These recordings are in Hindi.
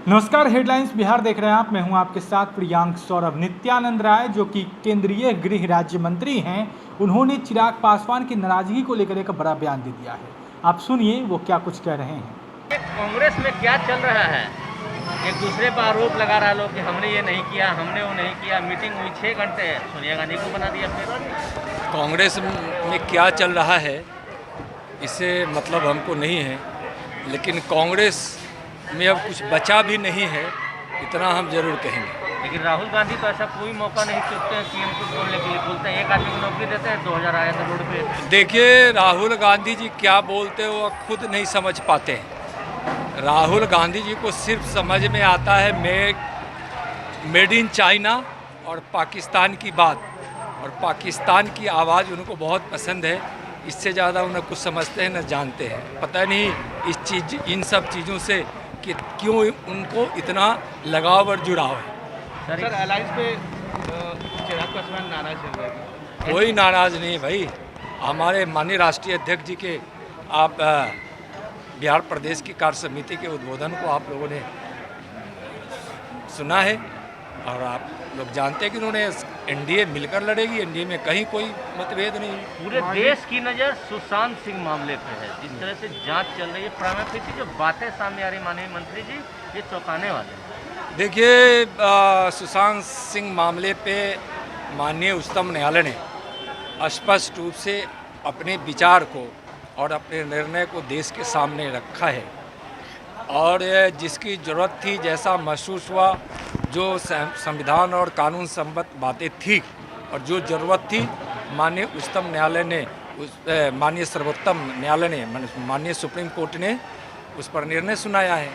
नमस्कार, हेडलाइंस बिहार देख रहे हैं आप। मैं हूं आपके साथ प्रियांक सौरभ। नित्यानंद राय जो कि केंद्रीय गृह राज्य मंत्री हैं, उन्होंने चिराग पासवान की नाराजगी को लेकर एक बड़ा बयान दे दिया है। आप सुनिए वो क्या कुछ कह रहे हैं। कांग्रेस में क्या चल रहा है? एक दूसरे पर आरोप लगा रहा लोग कि हमने ये नहीं किया, हमने वो नहीं किया। मीटिंग हुई 6 घंटे, सोनिया गांधी को बना दिया। फिर कांग्रेस में क्या चल रहा है इससे मतलब हमको नहीं है, लेकिन कांग्रेस में अब कुछ बचा भी नहीं है, इतना हम जरूर कहेंगे। लेकिन राहुल गांधी तो ऐसा कोई मौका नहीं चुकते हैं सीएम को बोलने के लिए। बोलते हैं एक आदमी को नौकरी देते हैं, 2000 आया था रोड पे। देखिए, राहुल गांधी जी क्या बोलते हैं वो खुद नहीं समझ पाते हैं। राहुल गांधी जी को सिर्फ समझ में आता है मेड इन चाइना और पाकिस्तान की बात, और पाकिस्तान की आवाज़ उनको बहुत पसंद है। इससे ज़्यादा उन्हें कुछ समझते हैं न जानते हैं। पता नहीं इन सब चीज़ों से कि क्यों उनको इतना लगाव और जुड़ाव है। सर अलायंस पे चिराग पासवान नाराज चल रहे हैं? कोई नाराज नहीं है भाई। हमारे माननीय राष्ट्रीय अध्यक्ष जी के आप बिहार प्रदेश की कार्य समिति के उद्बोधन को आप लोगों ने सुना है, और आप लोग जानते हैं कि उन्होंने एनडीए मिलकर लड़ेगी। एनडीए में कहीं कोई मतभेद नहीं। पूरे देश की नज़र सुशांत सिंह मामले पे है। जिस तरह से जांच चल रही है, प्राइम जो बातें सामने आ रही माननीय मंत्री जी, ये चौंकाने वाले हैं। देखिए, सुशांत सिंह मामले पे माननीय उच्चतम न्यायालय ने स्पष्ट रूप से अपने विचार को और अपने निर्णय को देश के सामने रखा है, और जिसकी ज़रूरत थी, जैसा महसूस हुआ, जो संविधान और कानून सम्मत बातें थी और जो ज़रूरत थी, माननीय उच्चतम न्यायालय ने माननीय सर्वोत्तम न्यायालय ने, माननीय सुप्रीम कोर्ट ने उस पर निर्णय सुनाया है,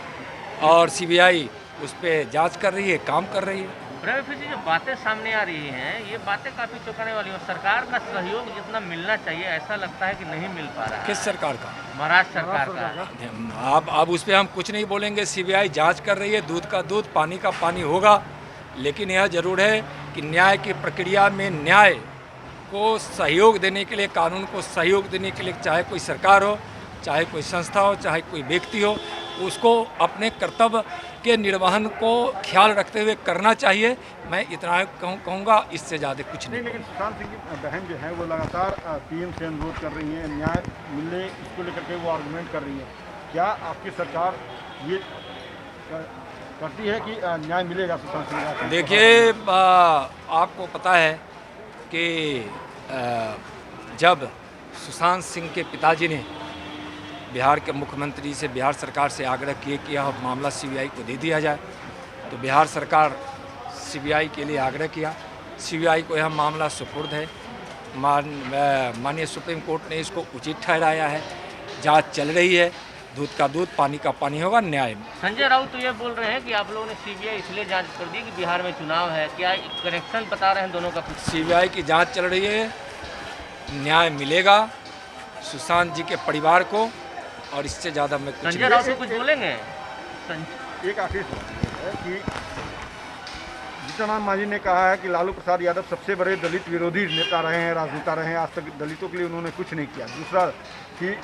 और सीबीआई उस पर जांच कर रही है, काम कर रही है। जी, जो बातें सामने आ रही हैं, ये बातें काफ़ी चौंकाने वाली हैं। सरकार का सहयोग जितना मिलना चाहिए, ऐसा लगता है कि नहीं मिल पा रहा है। किस सरकार का? महाराष्ट्र सरकार का। अब उस पर हम कुछ नहीं बोलेंगे। सीबीआई जांच कर रही है, दूध का दूध, पानी का पानी होगा। लेकिन यह जरूर है कि न्याय की प्रक्रिया में न्याय को सहयोग देने के लिए, कानून को सहयोग देने के लिए, चाहे कोई सरकार हो, चाहे कोई संस्था हो, चाहे कोई व्यक्ति हो, उसको अपने कर्तव्य के निर्वहन को ख्याल रखते हुए करना चाहिए। मैं इतना कहूँगा, इससे ज़्यादा कुछ नहीं। लेकिन सुशांत सिंह की बहन जो है वो लगातार पीएम से अनुरोध कर रही हैं, न्याय मिलने इसको लेकर के वो आर्गूमेंट कर रही है। क्या आपकी सरकार ये करती है कि न्याय मिलेगा सुशांत सिंह का? देखिए, आपको पता है कि जब सुशांत सिंह के पिताजी ने बिहार के मुख्यमंत्री से, बिहार सरकार से आग्रह किए कि यह मामला सीबीआई को दे दिया जाए, तो बिहार सरकार सीबीआई के लिए आग्रह किया। सीबीआई को यह मामला सुपुर्द है। माननीय सुप्रीम कोर्ट ने इसको उचित ठहराया है। जांच चल रही है, दूध का दूध, पानी का पानी होगा, न्याय। संजय राउत तो ये बोल रहे हैं कि आप लोगों ने सीबीआई इसलिए जांच कर दी कि बिहार में चुनाव है। क्या कनेक्शन बता रहे हैं दोनों का? सीबीआई की जाँच चल रही है, न्याय मिलेगा सुशांत जी के परिवार को, और इससे ज़्यादा मैं कुछ संजय राउत कुछ बोलेंगे? एक आखिरी सवाल है कि जीतनराम मांझी ने कहा है कि लालू प्रसाद यादव सबसे बड़े दलित विरोधी नेता रहे हैं, राजनेता रहे हैं। आज तक दलितों के लिए उन्होंने कुछ नहीं किया। दूसरा कि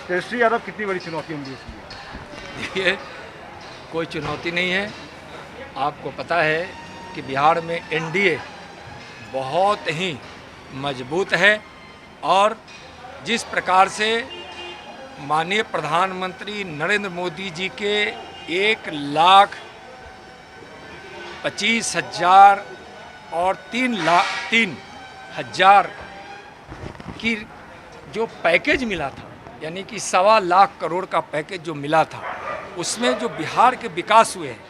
तेजस्वी यादव कितनी बड़ी चुनौती होंगी इसलिए? ये कोई चुनौती नहीं है। आपको पता है कि बिहार में एनडीए बहुत ही मजबूत है, और जिस प्रकार से माननीय प्रधानमंत्री नरेंद्र मोदी जी के 1,25,000 और 3,00,000 की जो पैकेज मिला था, यानी कि 1.25 करोड़ का पैकेज जो मिला था, उसमें जो बिहार के विकास हुए हैं,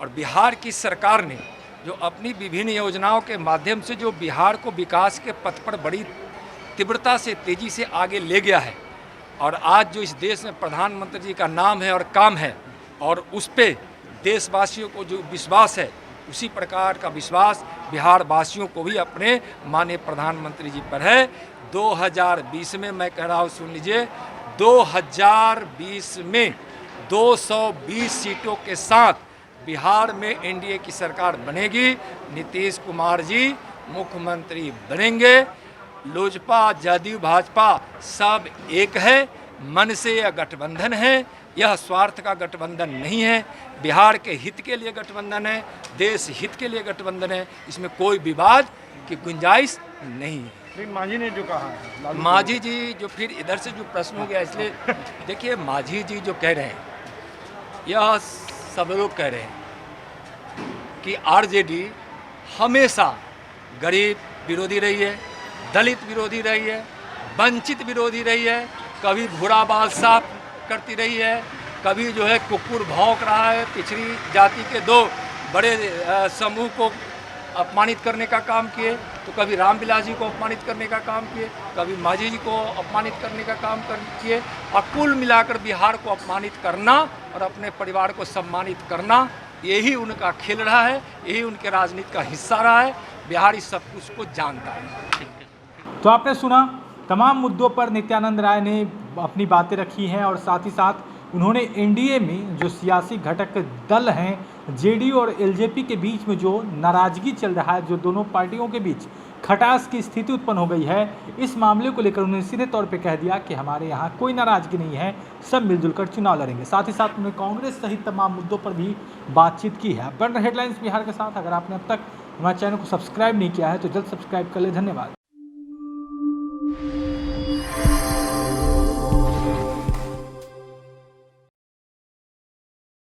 और बिहार की सरकार ने जो अपनी विभिन्न योजनाओं के माध्यम से जो बिहार को विकास के पथ पर बड़ी तीव्रता से, तेज़ी से आगे ले गया है, और आज जो इस देश में प्रधानमंत्री जी का नाम है और काम है, और उस पे देशवासियों को जो विश्वास है, उसी प्रकार का विश्वास बिहार वासियों को भी अपने माननीय प्रधानमंत्री जी पर है। 2020 में, मैं कह रहा हूँ, सुन लीजिए, 2020 में 220 सीटों के साथ बिहार में एनडीए की सरकार बनेगी। नीतीश कुमार जी मुख्यमंत्री बनेंगे। लोजपा, जदयू, भाजपा सब एक है। मन से यह गठबंधन है, यह स्वार्थ का गठबंधन नहीं है। बिहार के हित के लिए गठबंधन है, देश हित के लिए गठबंधन है। इसमें कोई विवाद की गुंजाइश नहीं है। लेकिन मांझी ने जो कहा है, लालू माझी जी जो फिर इधर से जो प्रश्न हो गया, इसलिए देखिए माझी जी जो कह रहे हैं, यह सब लोग कह रहे हैं कि आरजेडी हमेशा गरीब विरोधी रही है, दलित विरोधी रही है, वंचित विरोधी रही है, कभी भूरा बाल साफ करती रही है, कभी जो है कुकुर भौंक रहा है, पिछड़ी जाति के दो बड़े समूह को अपमानित करने का काम किए, तो कभी रामविलास जी को अपमानित करने का काम किए, कभी माझी जी को अपमानित करने का काम किए, और कुल मिलाकर बिहार को अपमानित करना और अपने परिवार को सम्मानित करना, यही उनका खेल रहा है, यही उनके राजनीति का हिस्सा रहा है। बिहार इस सब कुछ को जानता है। तो आपने सुना, तमाम मुद्दों पर नित्यानंद राय ने अपनी बातें रखी हैं और साथ ही साथ उन्होंने एनडीए में जो सियासी घटक दल हैं, जेडीयू और एलजेपी के बीच में जो नाराजगी चल रहा है, जो दोनों पार्टियों के बीच खटास की स्थिति उत्पन्न हो गई है, इस मामले को लेकर उन्होंने सीधे तौर पे कह दिया कि हमारे यहाँ कोई नाराजगी नहीं है, सब मिलजुल कर चुनाव लड़ेंगे। साथ ही साथ उन्होंने कांग्रेस सहित तमाम मुद्दों पर भी बातचीत की है। बन रहे हेडलाइंस बिहार के साथ। अगर आपने अब तक हमारे चैनल को सब्सक्राइब नहीं किया है तो जल्द सब्सक्राइब कर ले। धन्यवाद।